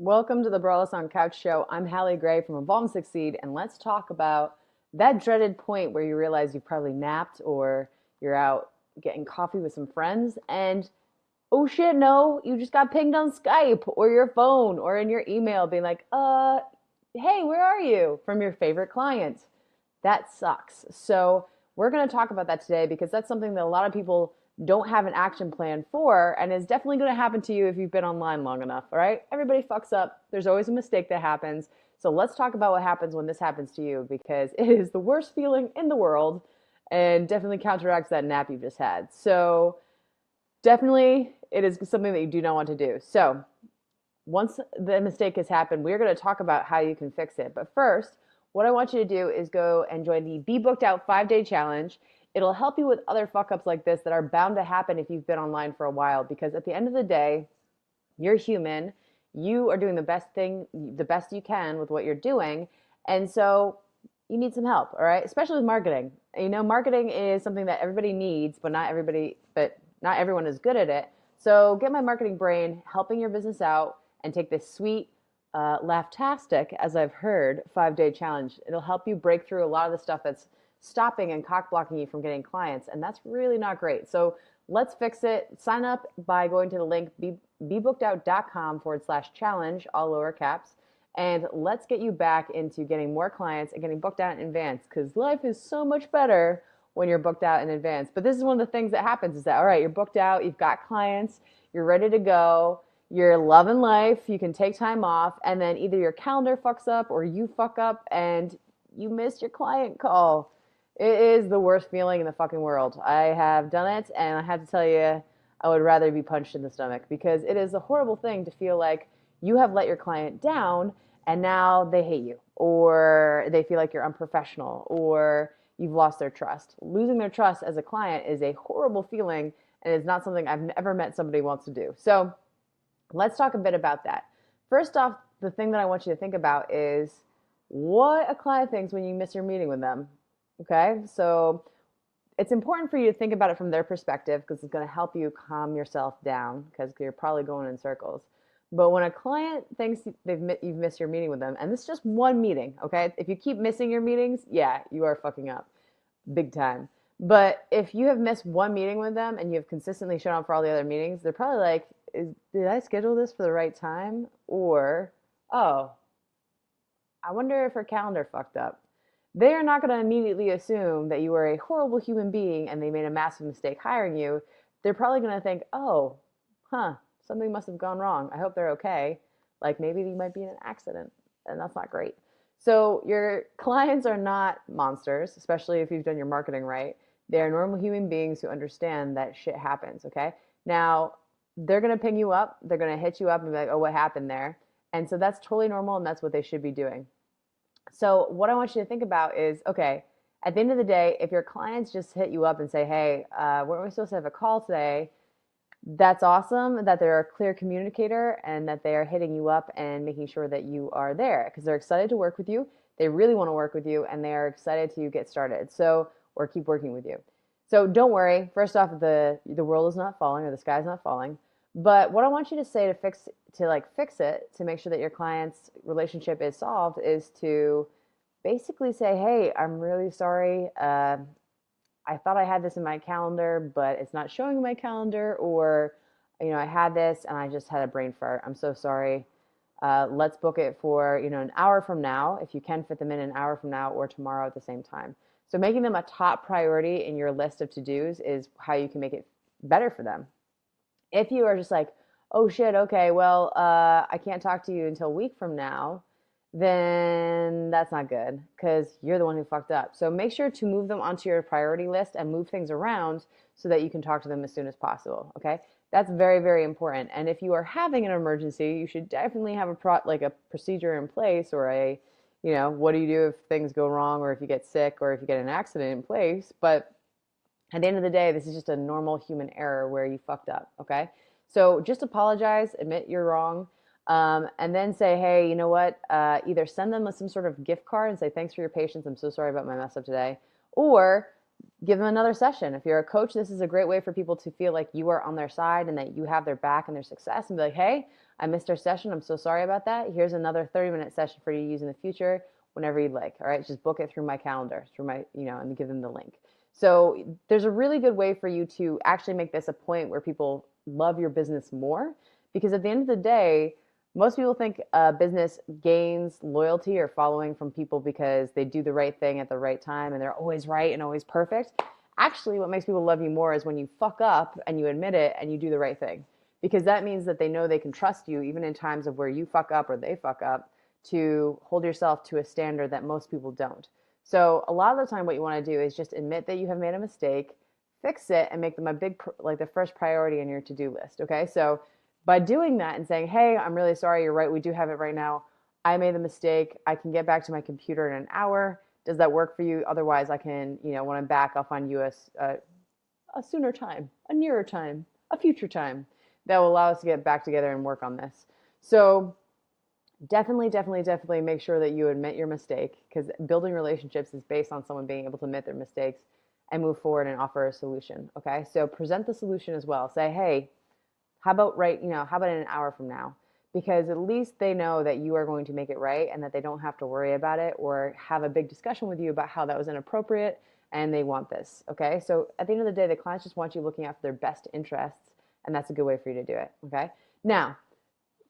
Welcome to the Braless on Couch show. I'm Halley Gray from Evolve and Succeed, and let's talk about that dreaded point where you realize you've probably napped or you're out getting coffee with some friends, and oh shit, no, you just got pinged on Skype or your phone or in your email being like, hey, where are you? From your favorite client. That sucks. So, we're going to talk about that today because that's something that a lot of people don't have an action plan for, and is definitely going to happen to you if you've been online long enough. All right. Everybody fucks up. There's always a mistake that happens. So, let's talk about what happens when this happens to you because it is the worst feeling in the world and definitely counteracts that nap you just had. So, definitely, it is something that you do not want to do. So, once the mistake has happened, we're going to talk about how you can fix it. But first, what I want you to do is go and join the Be Booked Out 5-day challenge. It'll help you with other fuck ups like this that are bound to happen if you've been online for a while. Because at the end of the day, you're human. You are doing the best you can with what you're doing. And so you need some help, all right? Especially with marketing. You know, marketing is something that everybody needs, but not everyone is good at it. So get my marketing brain helping your business out and take this sweet, laughtastic, as I've heard, 5-day challenge. It'll help you break through a lot of the stuff that's stopping and cock blocking you from getting clients. And that's really not great. So let's fix it. Sign up by going to the link bebookedout.com/challenge, all lower caps. And let's get you back into getting more clients and getting booked out in advance because life is so much better when you're booked out in advance. But this is one of the things that happens is that, all right, you're booked out, you've got clients, you're ready to go, you're loving life, you can take time off, and then either your calendar fucks up or you fuck up and you miss your client call. It is the worst feeling in the fucking world. I have done it, and I have to tell you, I would rather be punched in the stomach because it is a horrible thing to feel like you have let your client down and now they hate you or they feel like you're unprofessional or you've lost their trust. Losing their trust as a client is a horrible feeling and is not something I've ever met somebody wants to do. So let's talk a bit about that. First off, the thing that I want you to think about is what a client thinks when you miss your meeting with them. Okay, so it's important for you to think about it from their perspective because it's going to help you calm yourself down because you're probably going in circles. But when a client thinks you've missed your meeting with them, and this is just one meeting, okay? If you keep missing your meetings, yeah, you are fucking up big time. But if you have missed one meeting with them and you have consistently shown up for all the other meetings, they're probably like, did I schedule this for the right time? Or, oh, I wonder if her calendar fucked up. They are not going to immediately assume that you are a horrible human being and they made a massive mistake hiring you. They're probably going to think, oh, something must have gone wrong. I hope they're okay. Like maybe you might be in an accident, and that's not great. So your clients are not monsters, especially if you've done your marketing right. They're normal human beings who understand that shit happens, okay? Now, they're going to ping you up. They're going to hit you up and be like, oh, what happened there? And so that's totally normal, and that's what they should be doing. So what I want you to think about is, okay, at the end of the day, if your clients just hit you up and say, hey, weren't we supposed to have a call today? That's awesome that they're a clear communicator and that they are hitting you up and making sure that you are there because they're excited to work with you. They really want to work with you and they are excited to get started. So, or keep working with you. So don't worry. First off, the world is not falling or the sky's not falling. But what I want you to say to fix it to make sure that your client's relationship is solved is to basically say, hey, I'm really sorry. I thought I had this in my calendar, but it's not showing in my calendar, or, I had this and I just had a brain fart. I'm so sorry. Let's book it for, an hour from now, if you can fit them in an hour from now or tomorrow at the same time. So making them a top priority in your list of to-dos is how you can make it better for them. If you are just like, oh shit, okay, well, I can't talk to you until a week from now, then that's not good because you're the one who fucked up. So make sure to move them onto your priority list and move things around so that you can talk to them as soon as possible. Okay, that's very, very important. And if you are having an emergency, you should definitely have a procedure in place or what do you do if things go wrong or if you get sick or if you get an accident in place. But at the end of the day, this is just a normal human error where you fucked up. Okay, so just apologize, admit you're wrong. And then say, hey, you know what? Either send them some sort of gift card and say, thanks for your patience. I'm so sorry about my mess up today. Or give them another session. If you're a coach, this is a great way for people to feel like you are on their side and that you have their back and their success, and be like, hey, I missed our session. I'm so sorry about that. Here's another 30-minute session for you to use in the future whenever you'd like. All right, just book it through my calendar, through my, and give them the link. So there's a really good way for you to actually make this a point where people love your business more, because at the end of the day, most people think a business gains loyalty or following from people because they do the right thing at the right time and they're always right and always perfect. Actually, what makes people love you more is when you fuck up and you admit it and you do the right thing, because that means that they know they can trust you even in times of where you fuck up or they fuck up, to hold yourself to a standard that most people don't. So a lot of the time what you want to do is just admit that you have made a mistake, fix it, and make them a big, like the first priority on your to-do list. Okay, so by doing that and saying, hey, I'm really sorry, you're right, we do have it right now, I made the mistake, I can get back to my computer in an hour, does that work for you? Otherwise I can, when I'm back, I'll find you a sooner time, a nearer time, a future time that will allow us to get back together and work on this. So definitely make sure that you admit your mistake, because building relationships is based on someone being able to admit their mistakes and move forward and offer a solution. Okay, so present the solution as well. Say, hey, how about how about in an hour from now? Because at least they know that you are going to make it right and that they don't have to worry about it or have a big discussion with you about how that was inappropriate, and they want this. Okay, so at the end of the day, the clients just want you looking after their best interests, and that's a good way for you to do it. Okay, now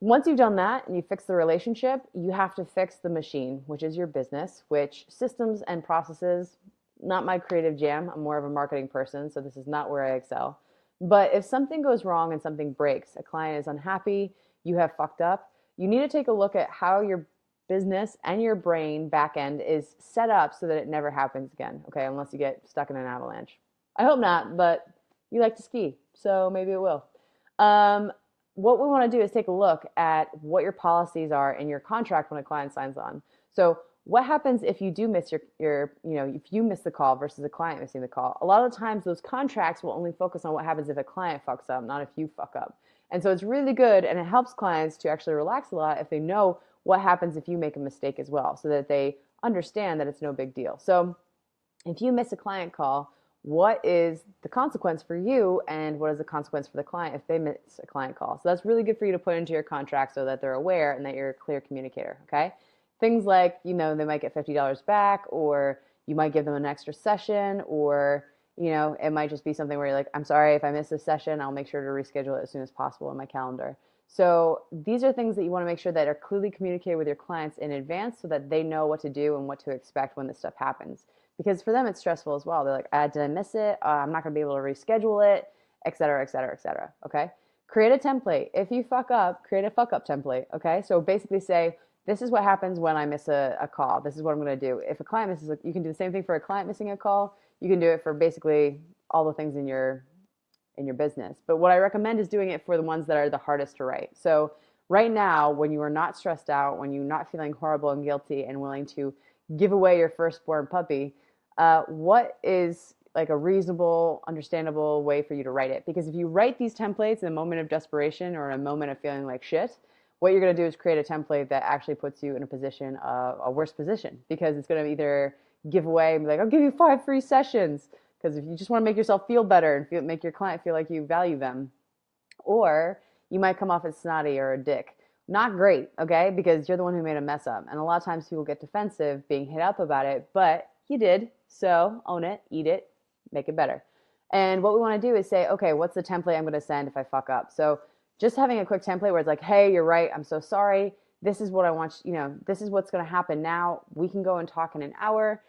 once you've done that and you fix the relationship, you have to fix the machine, which is your business, which systems and processes, not my creative jam. I'm more of a marketing person, so this is not where I excel. But if something goes wrong and something breaks, a client is unhappy, you have fucked up, you need to take a look at how your business and your brain back end is set up so that it never happens again. Okay, unless you get stuck in an avalanche. I hope not, but you like to ski, so maybe it will. Um, what we want to do is take a look at what your policies are in your contract when a client signs on. So what happens if you do miss if you miss the call versus a client missing the call? A lot of times those contracts will only focus on what happens if a client fucks up, not if you fuck up. And so it's really good, and it helps clients to actually relax a lot if they know what happens if you make a mistake as well, so that they understand that it's no big deal. So if you miss a client call, what is the consequence for you, and what is the consequence for the client if they miss a client call? So that's really good for you to put into your contract so that they're aware and that you're a clear communicator. Okay, things like, they might get $50 back, or you might give them an extra session, or it might just be something where you're like, I'm sorry if I miss this session, I'll make sure to reschedule it as soon as possible in my calendar. So these are things that you want to make sure that are clearly communicated with your clients in advance, so that they know what to do and what to expect when this stuff happens. Because for them, it's stressful as well. They're like, did I miss it? I'm not going to be able to reschedule it, et cetera, et cetera, et cetera. Okay. Create a template. If you fuck up, create a fuck up template. Okay. So basically say, this is what happens when I miss a call. This is what I'm going to do. If a client misses, you can do the same thing for a client missing a call. You can do it for basically all the things in your business. But what I recommend is doing it for the ones that are the hardest to write. So right now, when you are not stressed out, when you're not feeling horrible and guilty and willing to give away your firstborn puppy, what is like a reasonable, understandable way for you to write it? Because if you write these templates in a moment of desperation or in a moment of feeling like shit, what you're going to do is create a template that actually puts you in a position of a worse position, because it's going to either give away and be like, I'll give you 5 free sessions, because if you just want to make yourself feel better and make your client feel like you value them, or you might come off as snotty or a dick. Not great, okay? Because you're the one who made a mess up. And a lot of times people get defensive being hit up about it, but you did. So own it, eat it, make it better. And what we want to do is say, okay, what's the template I'm going to send if I fuck up? So just having a quick template where it's like, hey, you're right, I'm so sorry. This is what I want, this is what's going to happen now. We can go and talk in an hour.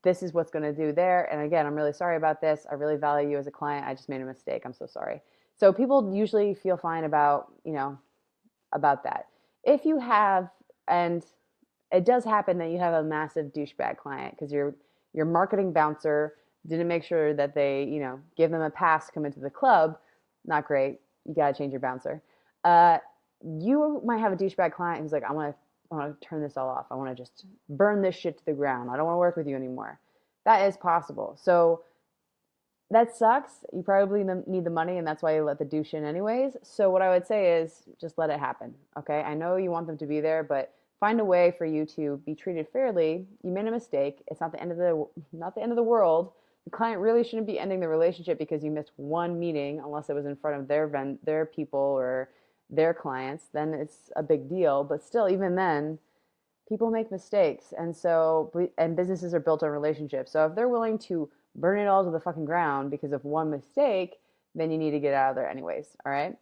This is what's going to do there. And again, I'm really sorry about this. I really value you as a client. I just made a mistake. I'm so sorry. So people usually feel fine about, about that. If you have, and it does happen that you have a massive douchebag client because your marketing bouncer didn't make sure that they, give them a pass to come into the club. Not great. You got to change your bouncer. You might have a douchebag client who's like, I want to turn this all off. I want to just burn this shit to the ground. I don't want to work with you anymore. That is possible. So that sucks. You probably need the money, and that's why you let the douche in anyways. So what I would say is just let it happen. Okay. I know you want them to be there, but find a way for you to be treated fairly. You made a mistake. It's not the end of the world. The client really shouldn't be ending the relationship because you missed one meeting, unless it was in front of their people or their clients. Then it's a big deal. But still, even then, people make mistakes, and businesses are built on relationships. So if they're willing to burn it all to the fucking ground because of one mistake, then you need to get out of there anyways. All right.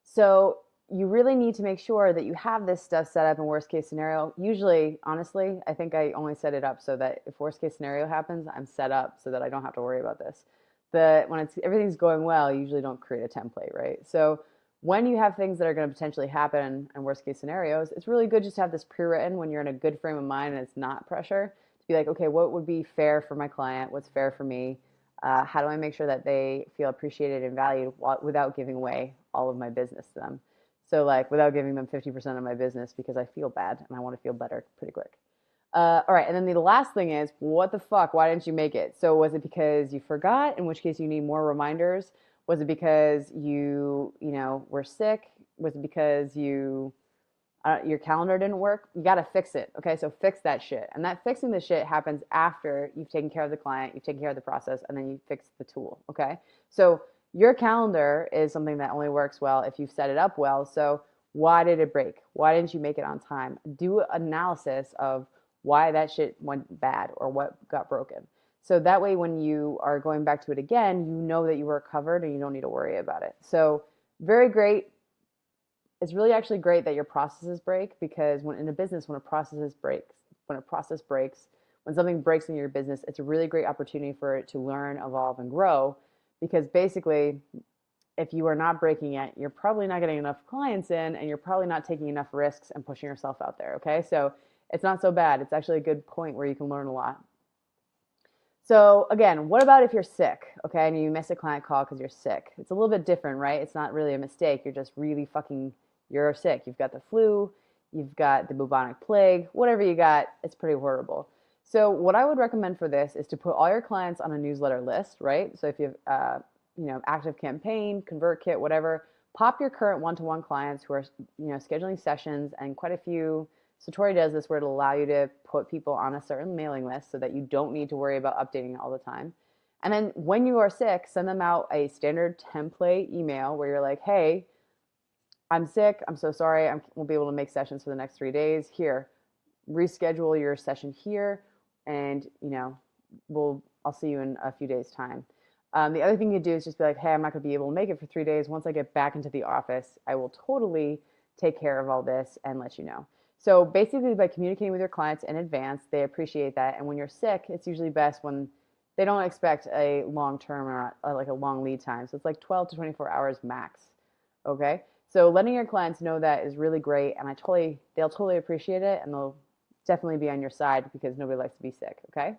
So you really need to make sure that you have this stuff set up in worst case scenario. Usually, honestly, I think I only set it up so that if worst case scenario happens, I'm set up so that I don't have to worry about this. But when everything's going well, you usually don't create a template, right? So when you have things that are going to potentially happen in worst case scenarios, it's really good just to have this pre-written when you're in a good frame of mind and it's not pressure, to be like, okay, what would be fair for my client? What's fair for me? How do I make sure that they feel appreciated and valued without giving away all of my business to them? So like without giving them 50% of my business because I feel bad and I want to feel better pretty quick. All right, and then the last thing is, what the fuck? Why didn't you make it? So was it because you forgot, in which case you need more reminders? Was it because were sick? Was it because your calendar didn't work? You got to fix it. Okay, so fix that shit. And that fixing the shit happens after you've taken care of the client, you've taken care of the process, and then you fix the tool. Okay, so your calendar is something that only works well if you've set it up well. So why did it break? Why didn't you make it on time? Do analysis of why that shit went bad or what got broken. So that way, when you are going back to it again, you know that you were covered and you don't need to worry about it. So very great. It's really actually great that your processes break, because when in a business, when a process breaks, when something breaks in your business, it's a really great opportunity for it to learn, evolve, and grow. Because basically, if you are not breaking it, you're probably not getting enough clients in, and you're probably not taking enough risks and pushing yourself out there. Okay, so it's not so bad. It's actually a good point where you can learn a lot. So again, what about if you're sick, okay, and you miss a client call because you're sick? It's a little bit different, right? It's not really a mistake. You're just really you're sick. You've got the flu, you've got the bubonic plague, whatever you got, it's pretty horrible. So what I would recommend for this is to put all your clients on a newsletter list, right? So if you have, active campaign, convert kit, whatever, pop your current one-to-one clients who are, scheduling sessions, and quite a few. Satori does this where it'll allow you to put people on a certain mailing list so that you don't need to worry about updating it all the time. And then when you are sick, send them out a standard template email where you're like, hey, I'm sick. I'm so sorry. I won't be able to make sessions for the next 3 days. Here, reschedule your session here, and I'll see you in a few days' time. The other thing you do is just be like, hey, I'm not going to be able to make it for 3 days. Once I get back into the office, I will totally take care of all this and let you know. So basically, by communicating with your clients in advance, they appreciate that. And when you're sick, it's usually best when they don't expect a long term or like a long lead time. So it's like 12 to 24 hours max. Okay. So letting your clients know that is really great, and they'll totally appreciate it, and they'll definitely be on your side because nobody likes to be sick. Okay.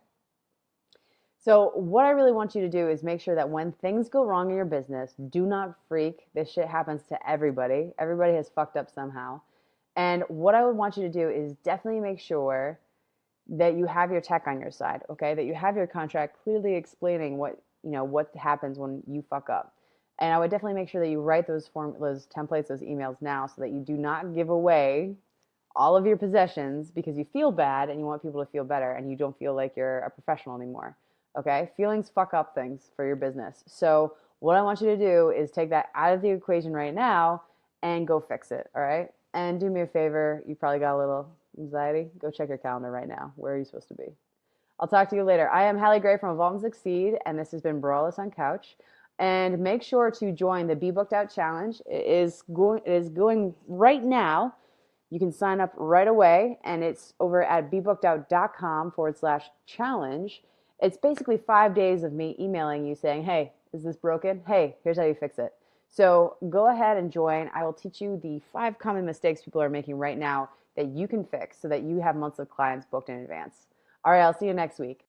So what I really want you to do is make sure that when things go wrong in your business, do not freak. This shit happens to everybody. Everybody has fucked up somehow. And what I would want you to do is definitely make sure that you have your tech on your side, okay? That you have your contract clearly explaining what happens when you fuck up. And I would definitely make sure that you write those templates, those emails now, so that you do not give away all of your possessions because you feel bad and you want people to feel better and you don't feel like you're a professional anymore. Okay? Feelings fuck up things for your business. So what I want you to do is take that out of the equation right now and go fix it. All right? And do me a favor, you probably got a little anxiety. Go check your calendar right now. Where are you supposed to be? I'll talk to you later. I am Halley Gray from Evolve and Succeed, and this has been Braless on Couch. And make sure to join the Be Booked Out Challenge. It is going right now. You can sign up right away, and it's over at bebookedout.com/challenge. It's basically 5 days of me emailing you saying, hey, is this broken? Hey, here's how you fix it. So go ahead and join. I will teach you the 5 common mistakes people are making right now that you can fix so that you have months of clients booked in advance. All right, I'll see you next week.